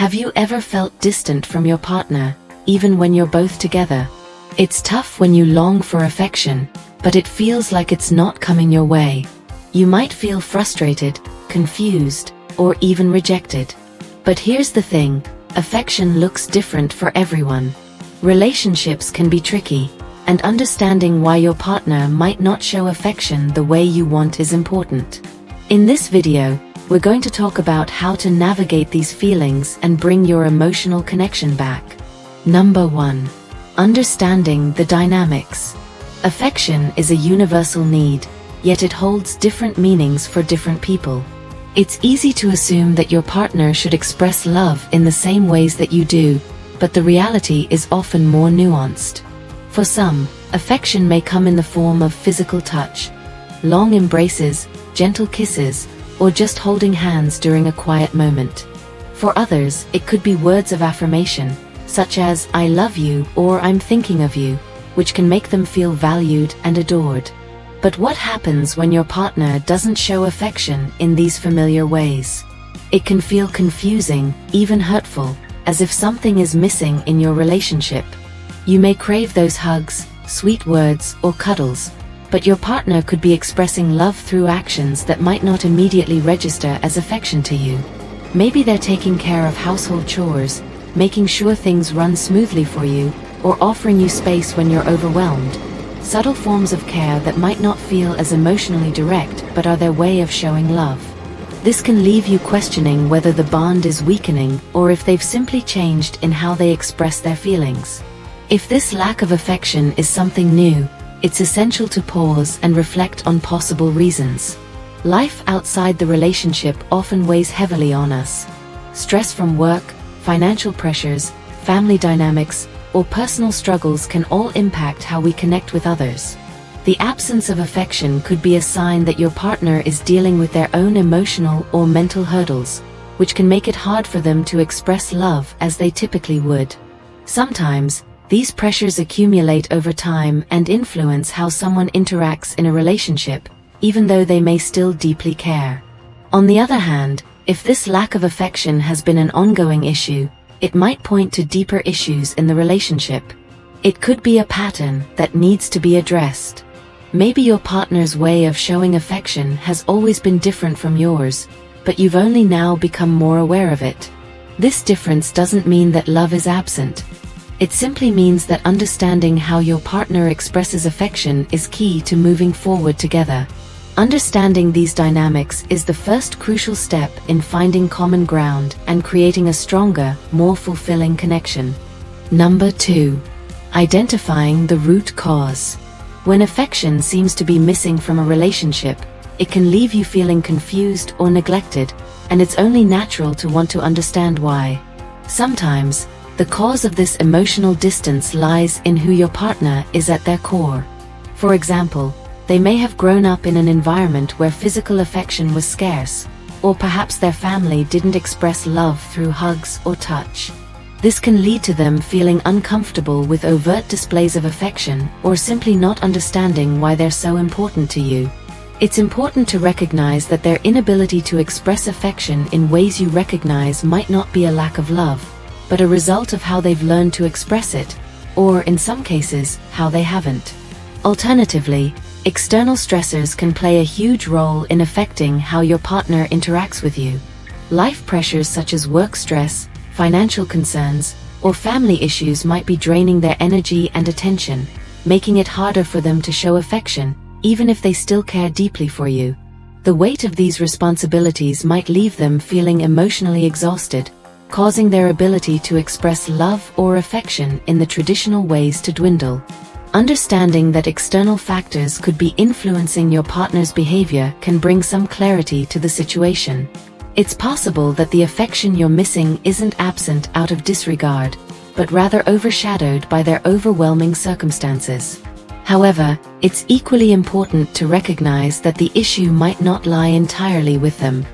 Have you ever felt distant from your partner, even when you're both together? It's tough when you long for affection, but it feels like it's not coming your way. You might feel frustrated, confused, or even rejected. But here's the thing, affection looks different for everyone. Relationships can be tricky, and understanding why your partner might not show affection the way you want is important. In this video, we're going to talk about how to navigate these feelings and bring your emotional connection back. Number 1. Understanding the dynamics. Affection is a universal need, yet it holds different meanings for different people. It's easy to assume that your partner should express love in the same ways that you do, but the reality is often more nuanced. For some, affection may come in the form of physical touch, long embraces, gentle kisses, or just holding hands during a quiet moment. For others, it could be words of affirmation, such as "I love you" or "I'm thinking of you," which can make them feel valued and adored. But what happens when your partner doesn't show affection in these familiar ways? It can feel confusing, even hurtful, as if something is missing in your relationship. You may crave those hugs, sweet words, or cuddles, but your partner could be expressing love through actions that might not immediately register as affection to you. Maybe they're taking care of household chores, making sure things run smoothly for you, or offering you space when you're overwhelmed. Subtle forms of care that might not feel as emotionally direct but are their way of showing love. This can leave you questioning whether the bond is weakening or if they've simply changed in how they express their feelings. If this lack of affection is something new, it's essential to pause and reflect on possible reasons. Life outside the relationship often weighs heavily on us. Stress from work, financial pressures, family dynamics, or personal struggles can all impact how we connect with others. The absence of affection could be a sign that your partner is dealing with their own emotional or mental hurdles, which can make it hard for them to express love as they typically would. Sometimes, these pressures accumulate over time and influence how someone interacts in a relationship, even though they may still deeply care. On the other hand, if this lack of affection has been an ongoing issue, it might point to deeper issues in the relationship. It could be a pattern that needs to be addressed. Maybe your partner's way of showing affection has always been different from yours, but you've only now become more aware of it. This difference doesn't mean that love is absent. It simply means that understanding how your partner expresses affection is key to moving forward together. Understanding these dynamics is the first crucial step in finding common ground and creating a stronger, more fulfilling connection. Number 2. Identifying the root cause. When affection seems to be missing from a relationship, it can leave you feeling confused or neglected, and it's only natural to want to understand why. Sometimes, the cause of this emotional distance lies in who your partner is at their core. For example, they may have grown up in an environment where physical affection was scarce, or perhaps their family didn't express love through hugs or touch. This can lead to them feeling uncomfortable with overt displays of affection, or simply not understanding why they're so important to you. It's important to recognize that their inability to express affection in ways you recognize might not be a lack of love, but a result of how they've learned to express it, or in some cases, how they haven't. Alternatively, external stressors can play a huge role in affecting how your partner interacts with you. Life pressures such as work stress, financial concerns, or family issues might be draining their energy and attention, making it harder for them to show affection, even if they still care deeply for you. The weight of these responsibilities might leave them feeling emotionally exhausted, causing their ability to express love or affection in the traditional ways to dwindle. Understanding that external factors could be influencing your partner's behavior can bring some clarity to the situation. It's possible that the affection you're missing isn't absent out of disregard, but rather overshadowed by their overwhelming circumstances. However, it's equally important to recognize that the issue might not lie entirely with them.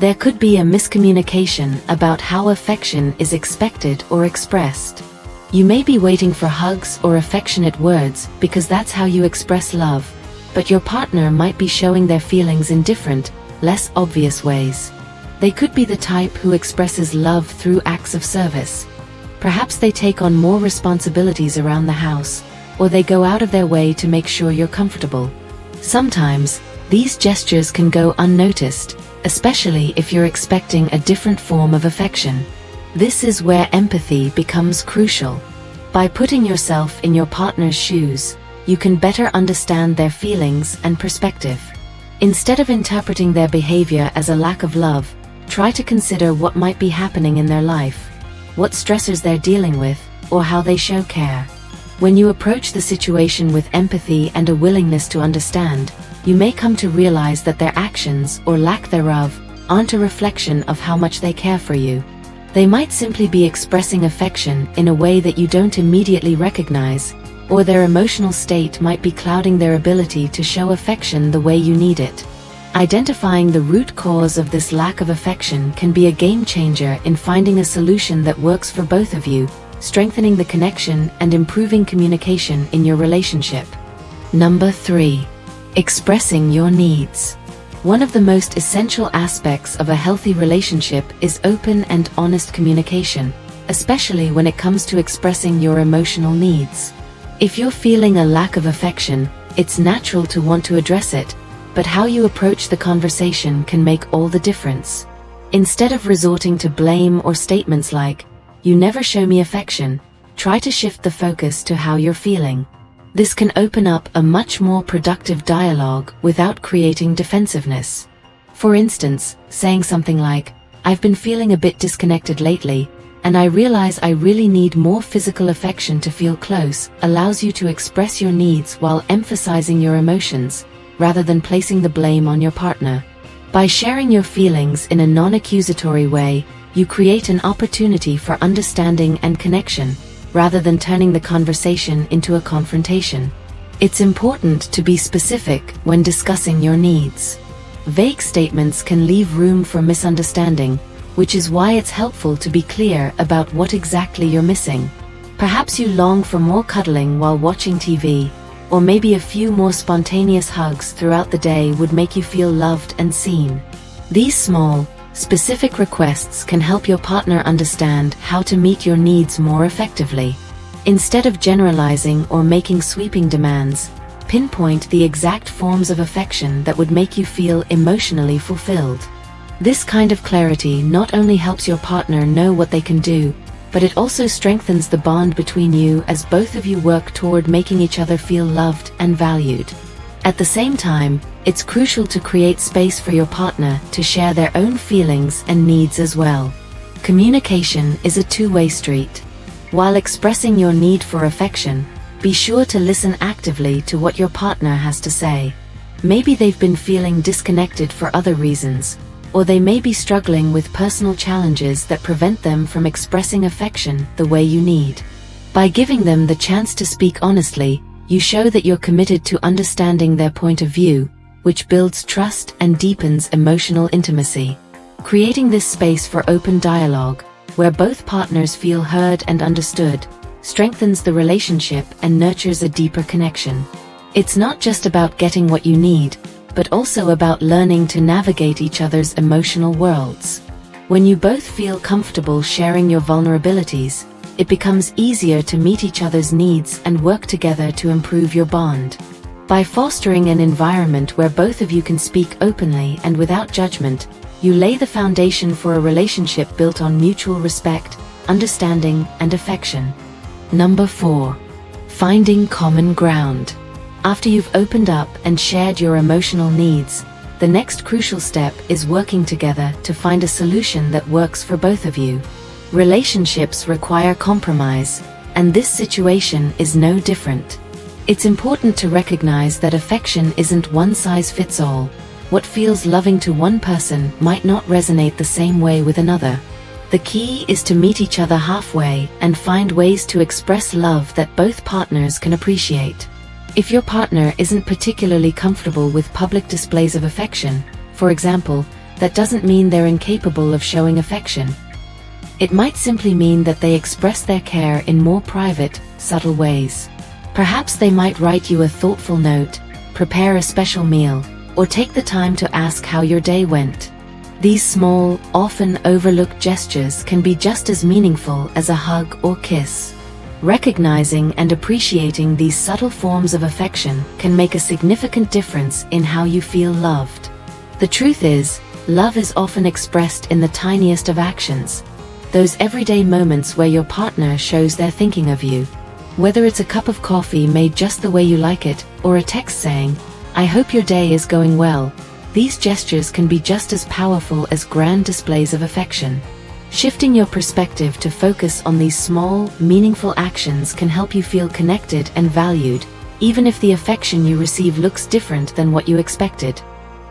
There could be a miscommunication about how affection is expected or expressed. You may be waiting for hugs or affectionate words because that's how you express love, but your partner might be showing their feelings in different, less obvious ways. They could be the type who expresses love through acts of service. Perhaps they take on more responsibilities around the house, or they go out of their way to make sure you're comfortable. Sometimes, these gestures can go unnoticed, especially if you're expecting a different form of affection. This is where empathy becomes crucial. By putting yourself in your partner's shoes, you can better understand their feelings and perspective. Instead of interpreting their behavior as a lack of love, try to consider what might be happening in their life, what stressors they're dealing with, or how they show care. When you approach the situation with empathy and a willingness to understand, you may come to realize that their actions, or lack thereof, aren't a reflection of how much they care for you. They might simply be expressing affection in a way that you don't immediately recognize, or their emotional state might be clouding their ability to show affection the way you need it. Identifying the root cause of this lack of affection can be a game changer in finding a solution that works for both of you, strengthening the connection and improving communication in your relationship. Number 3. Expressing your needs. One of the most essential aspects of a healthy relationship is open and honest communication, especially when it comes to expressing your emotional needs. If you're feeling a lack of affection, it's natural to want to address it, but how you approach the conversation can make all the difference. Instead of resorting to blame or statements like, "You never show me affection," try to shift the focus to how you're feeling. This can open up a much more productive dialogue without creating defensiveness. For instance, saying something like, "I've been feeling a bit disconnected lately, and I realize I really need more physical affection to feel close," allows you to express your needs while emphasizing your emotions, rather than placing the blame on your partner. By sharing your feelings in a non-accusatory way, you create an opportunity for understanding and connection, rather than turning the conversation into a confrontation. It's important to be specific when discussing your needs. Vague statements can leave room for misunderstanding, which is why it's helpful to be clear about what exactly you're missing. Perhaps you long for more cuddling while watching TV, or maybe a few more spontaneous hugs throughout the day would make you feel loved and seen. These small, specific requests can help your partner understand how to meet your needs more effectively. Instead of generalizing or making sweeping demands, pinpoint the exact forms of affection that would make you feel emotionally fulfilled. This kind of clarity not only helps your partner know what they can do, but it also strengthens the bond between you as both of you work toward making each other feel loved and valued. At the same time, it's crucial to create space for your partner to share their own feelings and needs as well. Communication is a two-way street. While expressing your need for affection, be sure to listen actively to what your partner has to say. Maybe they've been feeling disconnected for other reasons, or they may be struggling with personal challenges that prevent them from expressing affection the way you need. By giving them the chance to speak honestly, you show that you're committed to understanding their point of view, which builds trust and deepens emotional intimacy. Creating this space for open dialogue, where both partners feel heard and understood, strengthens the relationship and nurtures a deeper connection. It's not just about getting what you need, but also about learning to navigate each other's emotional worlds. When you both feel comfortable sharing your vulnerabilities, it becomes easier to meet each other's needs and work together to improve your bond. By fostering an environment where both of you can speak openly and without judgment, you lay the foundation for a relationship built on mutual respect, understanding, and affection. Number 4. Finding common ground. After you've opened up and shared your emotional needs, the next crucial step is working together to find a solution that works for both of you. Relationships require compromise, and this situation is no different. It's important to recognize that affection isn't one size fits all. What feels loving to one person might not resonate the same way with another. The key is to meet each other halfway and find ways to express love that both partners can appreciate. If your partner isn't particularly comfortable with public displays of affection, for example, that doesn't mean they're incapable of showing affection. It might simply mean that they express their care in more private, subtle ways. Perhaps they might write you a thoughtful note, prepare a special meal, or take the time to ask how your day went. These small, often overlooked gestures can be just as meaningful as a hug or kiss. Recognizing and appreciating these subtle forms of affection can make a significant difference in how you feel loved. The truth is, love is often expressed in the tiniest of actions. Those everyday moments where your partner shows they're thinking of you. Whether it's a cup of coffee made just the way you like it, or a text saying, "I hope your day is going well," these gestures can be just as powerful as grand displays of affection. Shifting your perspective to focus on these small, meaningful actions can help you feel connected and valued, even if the affection you receive looks different than what you expected.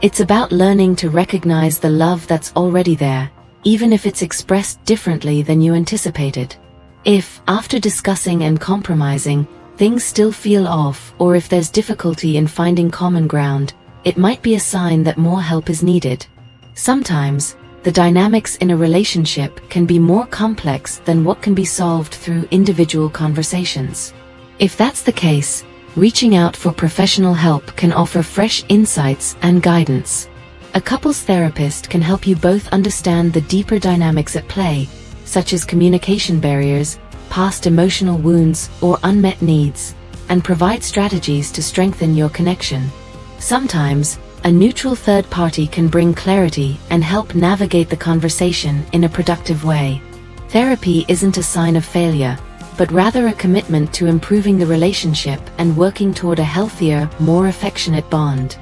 It's about learning to recognize the love that's already there, even if it's expressed differently than you anticipated. If, after discussing and compromising, things still feel off, or if there's difficulty in finding common ground, it might be a sign that more help is needed. Sometimes, the dynamics in a relationship can be more complex than what can be solved through individual conversations. If that's the case, reaching out for professional help can offer fresh insights and guidance. A couples therapist can help you both understand the deeper dynamics at play, such as communication barriers, past emotional wounds, or unmet needs, and provide strategies to strengthen your connection. Sometimes, a neutral third party can bring clarity and help navigate the conversation in a productive way. Therapy isn't a sign of failure, but rather a commitment to improving the relationship and working toward a healthier, more affectionate bond.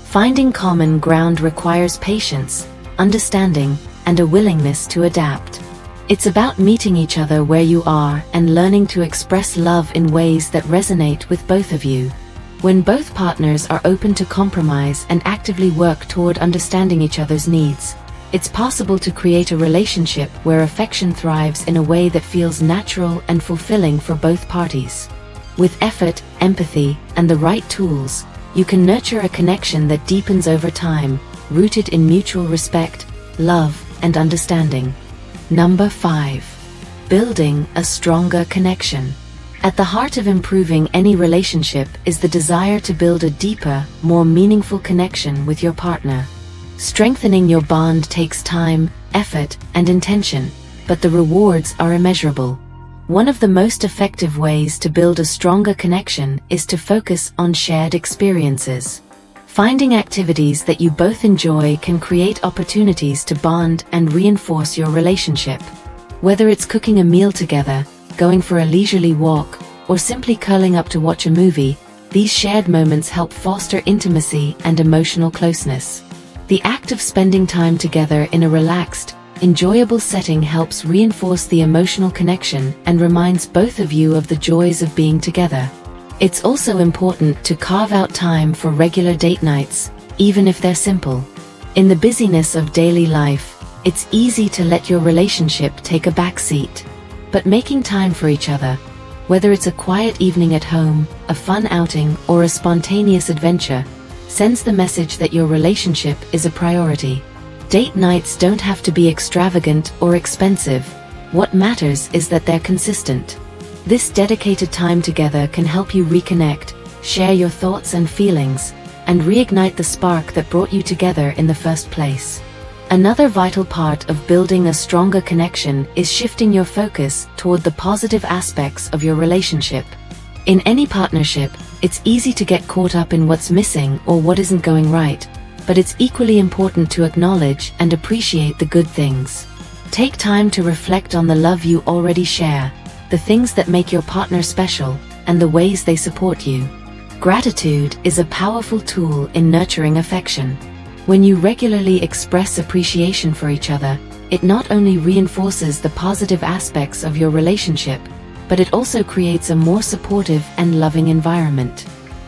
Finding common ground requires patience, understanding, and a willingness to adapt. It's about meeting each other where you are and learning to express love in ways that resonate with both of you. When both partners are open to compromise and actively work toward understanding each other's needs, it's possible to create a relationship where affection thrives in a way that feels natural and fulfilling for both parties. With effort, empathy, and the right tools, you can nurture a connection that deepens over time, rooted in mutual respect, love, and understanding. Number 5. Building a stronger connection. At the heart of improving any relationship is the desire to build a deeper, more meaningful connection with your partner. Strengthening your bond takes time, effort, and intention, but the rewards are immeasurable. One of the most effective ways to build a stronger connection is to focus on shared experiences. Finding activities that you both enjoy can create opportunities to bond and reinforce your relationship. Whether it's cooking a meal together, going for a leisurely walk, or simply curling up to watch a movie, these shared moments help foster intimacy and emotional closeness. The act of spending time together in a relaxed, enjoyable setting helps reinforce the emotional connection and reminds both of you of the joys of being together. It's also important to carve out time for regular date nights, even if they're simple. In the busyness of daily life, it's easy to let your relationship take a backseat. But making time for each other, whether it's a quiet evening at home, a fun outing, or a spontaneous adventure, sends the message that your relationship is a priority. Date nights don't have to be extravagant or expensive. What matters is that they're consistent. This dedicated time together can help you reconnect, share your thoughts and feelings, and reignite the spark that brought you together in the first place. Another vital part of building a stronger connection is shifting your focus toward the positive aspects of your relationship. In any partnership, it's easy to get caught up in what's missing or what isn't going right, but it's equally important to acknowledge and appreciate the good things. Take time to reflect on the love you already share, the things that make your partner special, and the ways they support you. Gratitude is a powerful tool in nurturing affection. When you regularly express appreciation for each other, it not only reinforces the positive aspects of your relationship, but it also creates a more supportive and loving environment.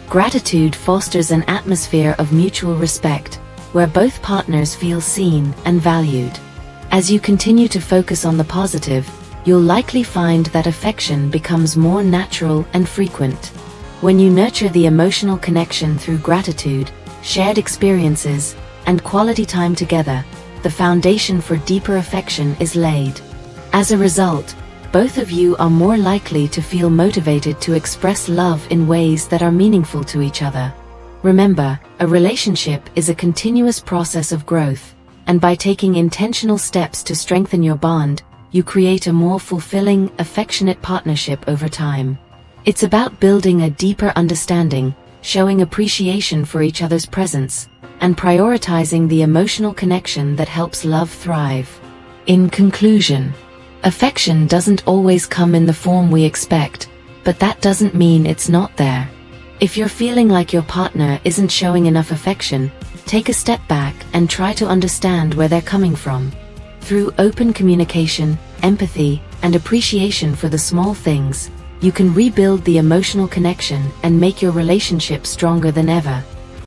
Gratitude fosters an atmosphere of mutual respect, where both partners feel seen and valued. As you continue to focus on the positive, you'll likely find that affection becomes more natural and frequent. When you nurture the emotional connection through gratitude, shared experiences, and quality time together, the foundation for deeper affection is laid. As a result, both of you are more likely to feel motivated to express love in ways that are meaningful to each other. Remember, a relationship is a continuous process of growth, and by taking intentional steps to strengthen your bond, you create a more fulfilling, affectionate partnership over time. It's about building a deeper understanding, showing appreciation for each other's presence, and prioritizing the emotional connection that helps love thrive. In conclusion, affection doesn't always come in the form we expect, but that doesn't mean it's not there. If you're feeling like your partner isn't showing enough affection, take a step back and try to understand where they're coming from. Through open communication, empathy, and appreciation for the small things, you can rebuild the emotional connection and make your relationship stronger than ever.